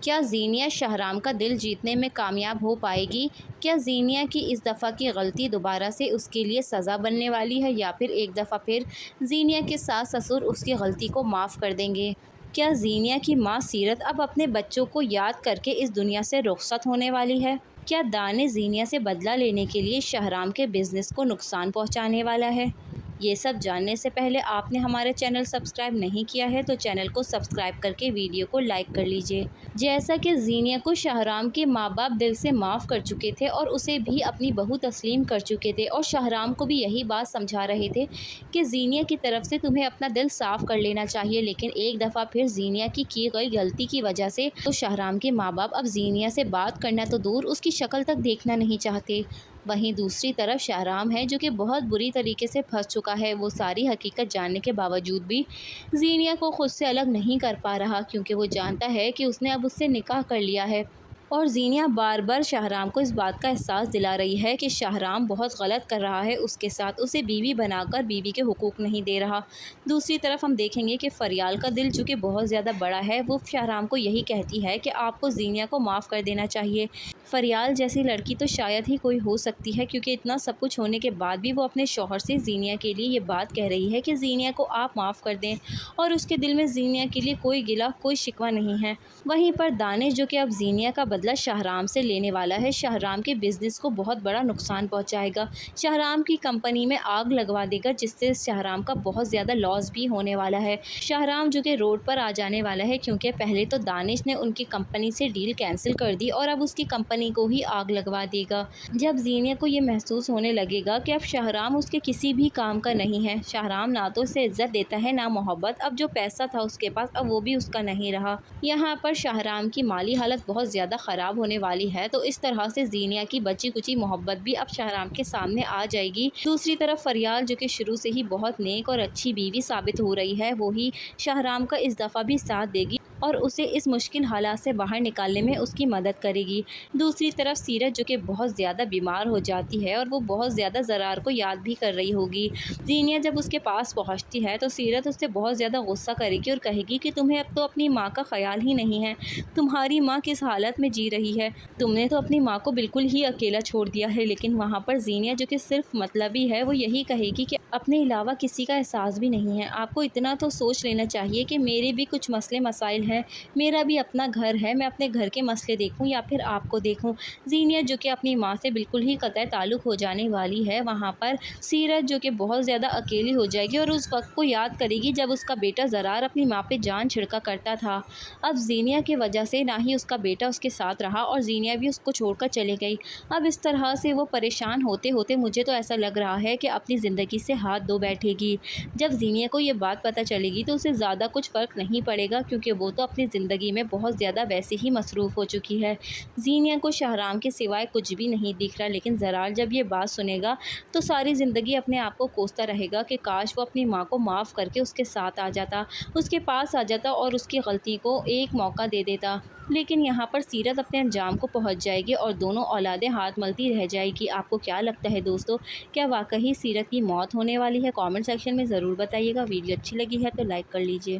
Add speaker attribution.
Speaker 1: کیا زینیہ شہرام کا دل جیتنے میں کامیاب ہو پائے گی؟ کیا زینیہ کی اس دفعہ کی غلطی دوبارہ سے اس کے لیے سزا بننے والی ہے، یا پھر ایک دفعہ پھر زینیہ کے ساس سسر اس کی غلطی کو معاف کر دیں گے؟ کیا زینیہ کی ماں سیرت اب اپنے بچوں کو یاد کر کے اس دنیا سے رخصت ہونے والی ہے؟ کیا دانش زینیہ سے بدلہ لینے کے لیے شہرام کے بزنس کو نقصان پہنچانے والا ہے؟ یہ سب جاننے سے پہلے آپ نے ہمارے چینل سبسکرائب نہیں کیا ہے تو چینل کو سبسکرائب کر کے ویڈیو کو لائک کر لیجئے۔ جیسا کہ زینیہ کو شہرام کے ماں باپ دل سے معاف کر چکے تھے اور اسے بھی اپنی بہو تسلیم کر چکے تھے، اور شہرام کو بھی یہی بات سمجھا رہے تھے کہ زینیہ کی طرف سے تمہیں اپنا دل صاف کر لینا چاہیے، لیکن ایک دفعہ پھر زینیہ کی گئی غلطی کی وجہ سے تو شہرام کے ماں باپ اب زینیہ سے بات کرنا تو دور، اس کی شکل تک دیکھنا نہیں چاہتے۔ وہیں دوسری طرف شہرام ہے جو کہ بہت بری طریقے سے پھنس چکا ہے، وہ ساری حقیقت جاننے کے باوجود بھی زینیہ کو خود سے الگ نہیں کر پا رہا، کیونکہ وہ جانتا ہے کہ اس نے اب اس سے نکاح کر لیا ہے۔ اور زینیہ بار بار شہرام کو اس بات کا احساس دلا رہی ہے کہ شہرام بہت غلط کر رہا ہے اس کے ساتھ، اسے بیوی بنا کر بیوی کے حقوق نہیں دے رہا۔ دوسری طرف ہم دیکھیں گے کہ فریال کا دل جو کہ بہت زیادہ بڑا ہے، وہ شہرام کو یہی کہتی ہے کہ آپ کو زینیہ کو معاف کر دینا چاہیے۔ فریال جیسی لڑکی تو شاید ہی کوئی ہو سکتی ہے، کیونکہ اتنا سب کچھ ہونے کے بعد بھی وہ اپنے شوہر سے زینیہ کے لیے یہ بات کہہ رہی ہے کہ زینیہ کو آپ معاف کر دیں، اور اس کے دل میں زینیہ کے لیے کوئی گلہ کوئی شکوہ نہیں ہے۔ وہیں پر دانش جو کہ اب زینیہ کا بدلہ شہرام سے لینے والا ہے، شہرام کے بزنس کو بہت بڑا نقصان پہنچائے گا، شہرام کی کمپنی میں آگ لگوا دے گا، جس سے شہرام کا بہت زیادہ لاس بھی ہونے والا ہے۔ شہرام جو کہ روڈ پر آ جانے والا ہے، کیونکہ پہلے تو دانش نے ان کی کمپنی سے ڈیل کینسل کر دی اور اب اس کی کمپنی کو ہی آگ لگوا دے گا۔ جب زینیہ کو یہ محسوس ہونے لگے گا کہ اب شہرام اس کے کسی بھی کام کا نہیں ہے، شہرام نہ تو اسے عزت دیتا ہے نہ محبت، اب جو پیسہ تھا اس کے پاس اب وہ بھی اس کا نہیں رہا، یہاں پر شہرام کی مالی حالت بہت زیادہ خراب ہونے والی ہے، تو اس طرح سے زینیہ کی بچی کچی محبت بھی اب شہرام کے سامنے آ جائے گی۔ دوسری طرف فریال جو کہ شروع سے ہی بہت نیک اور اچھی بیوی ثابت ہو رہی ہے، وہی شہرام کا اس دفعہ بھی ساتھ دے گی اور اسے اس مشکل حالات سے باہر نکالنے میں اس کی مدد کرے گی۔ دوسری طرف سیرت جو کہ بہت زیادہ بیمار ہو جاتی ہے اور وہ بہت زیادہ زرار کو یاد بھی کر رہی ہوگی۔ زینیہ جب اس کے پاس پہنچتی ہے تو سیرت اس سے بہت زیادہ غصہ کرے گی اور کہے گی کہ تمہیں اب تو اپنی ماں کا خیال ہی نہیں ہے، تمہاری ماں کس حالت میں جی رہی ہے، تم نے تو اپنی ماں کو بالکل ہی اکیلا چھوڑ دیا ہے۔ لیکن وہاں پر زینیہ جو کہ صرف مطلبی ہے، وہ یہی کہے گی کہ اپنے علاوہ کسی کا احساس بھی نہیں ہے، آپ کو اتنا تو سوچ لینا چاہیے کہ میرے بھی کچھ مسئلے مسائل ہیں، میرا بھی اپنا گھر ہے، میں اپنے گھر کے مسئلے دیکھوں یا پھر آپ کو دیکھوں۔ زینیہ جو کہ اپنی ماں سے بالکل ہی قطع تعلق ہو جانے والی ہے، وہاں پر سیرت جو کہ بہت زیادہ اکیلی ہو جائے گی اور اس وقت کو یاد کرے گی جب اس کا بیٹا زرار اپنی ماں پہ جان چھڑکا کرتا تھا۔ اب زینیہ کی وجہ سے نہ ہی اس کا بیٹا اس کے ساتھ رہا اور زینیہ بھی اس کو چھوڑ کر چلے گئی۔ اب اس طرح سے وہ پریشان ہوتے ہوتے مجھے تو ایسا لگ رہا ہے کہ اپنی زندگی سے ہاتھ دھو بیٹھے گی۔ جب زینیہ کو یہ بات پتہ چلے گی تو اسے زیادہ کچھ فرق نہیں پڑے گا، کیونکہ وہ تو اپنی زندگی میں بہت زیادہ ویسے ہی مصروف ہو چکی ہے۔ زینیہ کو شہرام کے سوائے کچھ بھی نہیں دکھ رہا، لیکن زرار جب یہ بات سنے گا تو ساری زندگی اپنے آپ کو کوستا رہے گا کہ کاش وہ اپنی ماں کو معاف کر کے اس کے ساتھ آ جاتا، اس کے پاس آ جاتا اور اس کی غلطی کو ایک موقع دے دیتا۔ لیکن یہاں پر سیرت اپنے انجام کو پہنچ جائے گی اور دونوں اولادیں ہاتھ ملتی رہ جائے گی۔ آپ کو کیا لگتا ہے دوستو، کیا واقعی سیرت کی موت ہونے والی ہے؟ کامنٹ سیکشن میں ضرور بتائیے گا۔ ویڈیو اچھی لگی ہے تو لائک کر لیجئے۔